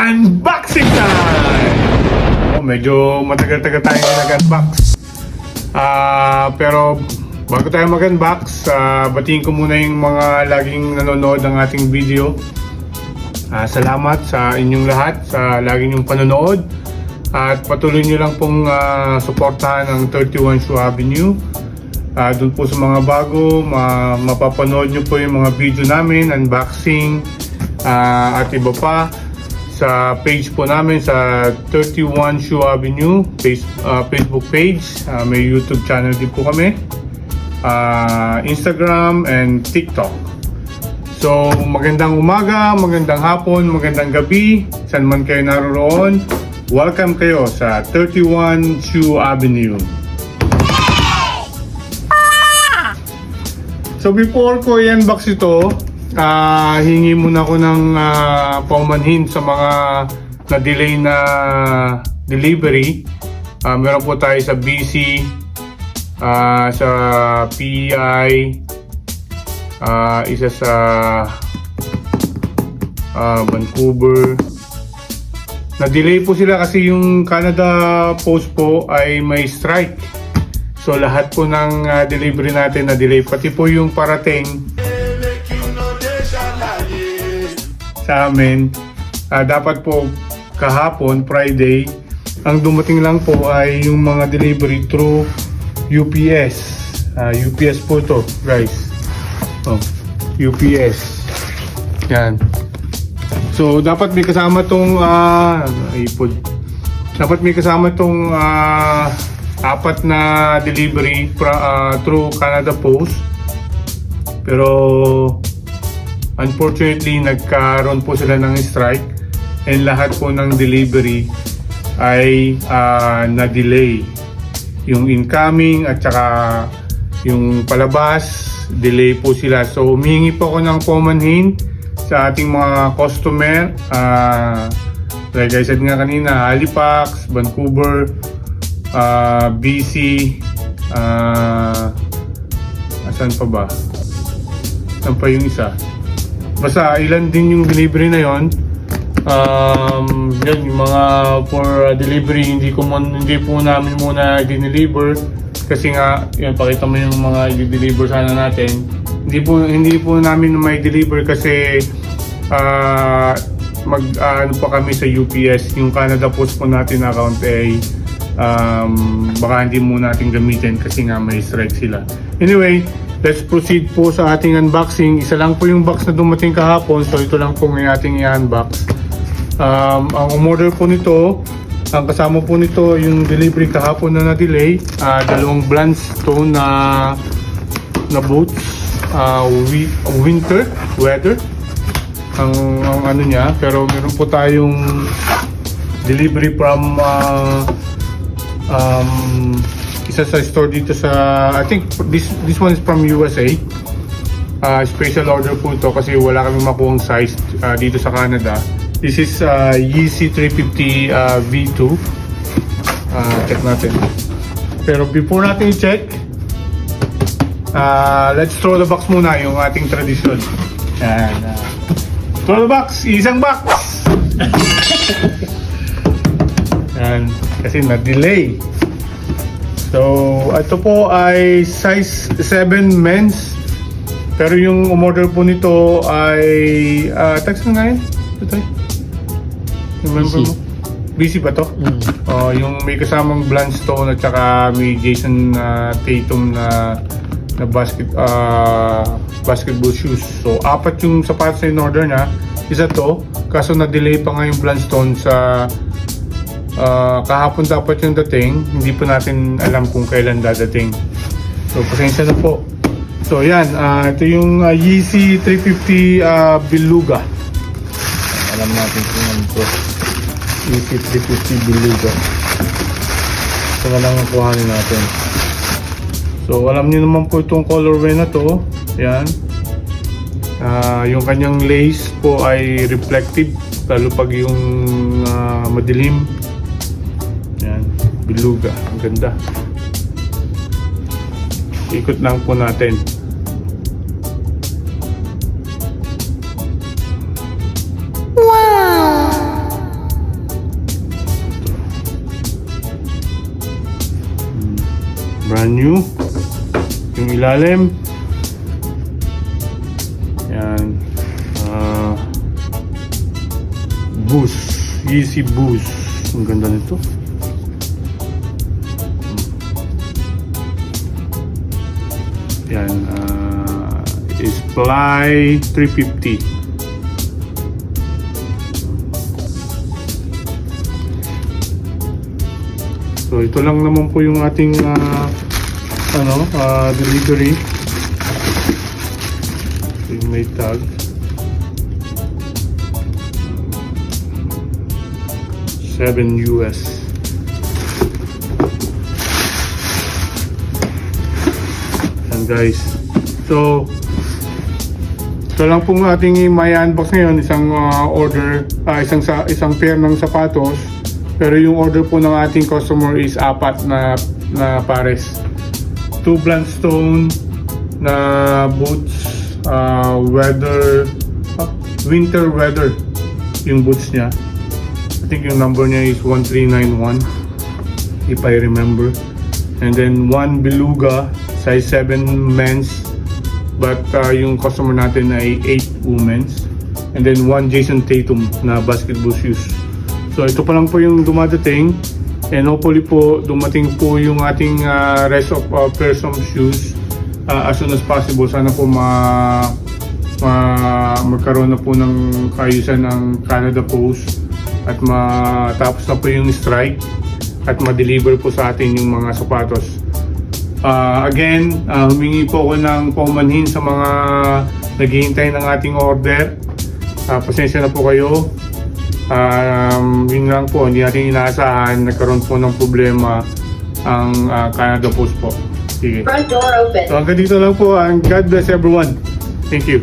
Unboxing time! Medyo matagal-tagal tayo nag-unbox. Pero bago tayo mag-unbox, batiin ko muna yung mga laging nanonood ng ating video. Salamat sa inyong lahat sa laging yung panonood. At patuloy nyo lang pong suportahan ang 31 Shue Avenue. Doon po sa mga bago, mapapanood nyo po yung mga video namin, unboxing, at iba pa. Sa page po namin sa 31 Shue Avenue Facebook page. May YouTube channel din po kami, Instagram and TikTok. So magandang umaga, magandang hapon, magandang gabi, saan man kayo naroon. Welcome kayo sa 31 Shue Avenue. So before ko i-unbox ito, hingi muna ko ng paumanhin sa mga na-delay na delivery. Meron po tayo sa BC, sa PEI, isa sa Vancouver. Na-delay po sila kasi yung Canada Post po ay may strike. So lahat po ng delivery natin na-delay, pati po yung parating sa amin. Dapat po kahapon, Friday, ang dumating lang po ay yung mga delivery through UPS. UPS po to, guys. UPS. Yan. So dapat may kasama tong ipod. Dapat may kasama tong apat na delivery through Canada Post. Pero unfortunately nagkaroon po sila ng strike and lahat po ng delivery ay na-delay. Yung incoming at saka yung palabas, delay po sila. So humingi po ako ng paumanhin sa ating mga customer, like I said nga kanina, Halifax, Vancouver, BC, asan pa ba? Saan pa yung isa? Basta ilan din yung delivery na yon. Yan yung mga for delivery, hindi po namin muna i-deliver kasi nga yan, pakita mo yung mga i-deliver sana natin. Hindi po namin may deliver kasi ano pa kami sa UPS, yung Canada Post po natin account ay baka hindi mo natin gamitin kasi nga may strike sila. Anyway, let's proceed po sa ating unboxing. Isa lang po yung box na dumating kahapon, so ito lang po ng ating i-unbox. Ang umorder po nito, ang kasama po nito yung delivery kahapon na na-delay, dalawang Blundstone na boots, winter weather ang ano niya, pero meron po tayong delivery from isa sa store dito sa, I think this one is from USA. Special order po ito kasi wala kami makuhang size dito sa Canada. This is Yeezy 350 V2. Check natin. Pero before natin i-check, let's throw the box muna, yung ating tradisyon. Yan. Throw the box! Isang box! Yan. Kasi na-delay. So, ito po ay size 7 men's. Pero yung umorder po nito ay text na nga yun? Ito eh. Remember mo? BC ba to? Yung may kasamang Blundstone at saka may Jason Tatum na basketball shoes. So, apat yung sapatos na in-order na. Isa to, kaso na-delay pa nga yung Blundstone sa kahapon dapat yung dating. Hindi pa natin alam kung kailan dadating. So, pasensya na po. So, yan. Ito yung Yeezy 350 Beluga. Alam natin kung ano ito. Yeezy 350 Beluga. Ito na lang ang kuhanin natin. So, alam niyo naman po itong colorway na to. Yan. Yung kanyang lace po ay reflective, lalo pag yung madilim. Yan, Beluga, ang ganda. Ikot lang po natin. Wow! Brand new. Yung ilalim. Yan. Boost. Easy boost. Ang ganda nito. Yan. Is Ply 350. So ito lang naman po yung ating delivery. So, yung may tag. $7 US. And guys, so ito lang pong ating may unbox ngayon, isang order, isang pair ng sapatos. Pero yung order po ng ating customer is 4 na pares. 2 Blundstone na boots, winter weather yung boots niya. I think yung number niya is 1391 if I remember. And then 1 Beluga size 7 men's, but yung customer natin ay 8 women's. And then 1 Jason Tatum na basketball shoes. So ito pa lang po yung dumadating, and hopefully po dumating po yung ating rest of pairs of shoes as soon as possible. Sana po magkaroon na po ng kaayusan ng Canada Post at matapos na po yung strike at ma-deliver po sa atin yung mga sapatos. Again, humingi po ako ng paumanhin sa mga naghihintay ng ating order. Pasensya na po kayo. Yun lang po, hindi natin inaasahan, nagkaroon po ng problema ang Canada Post po. Sige. Front door open. So hanggang dito lang po, and God bless everyone. Thank you.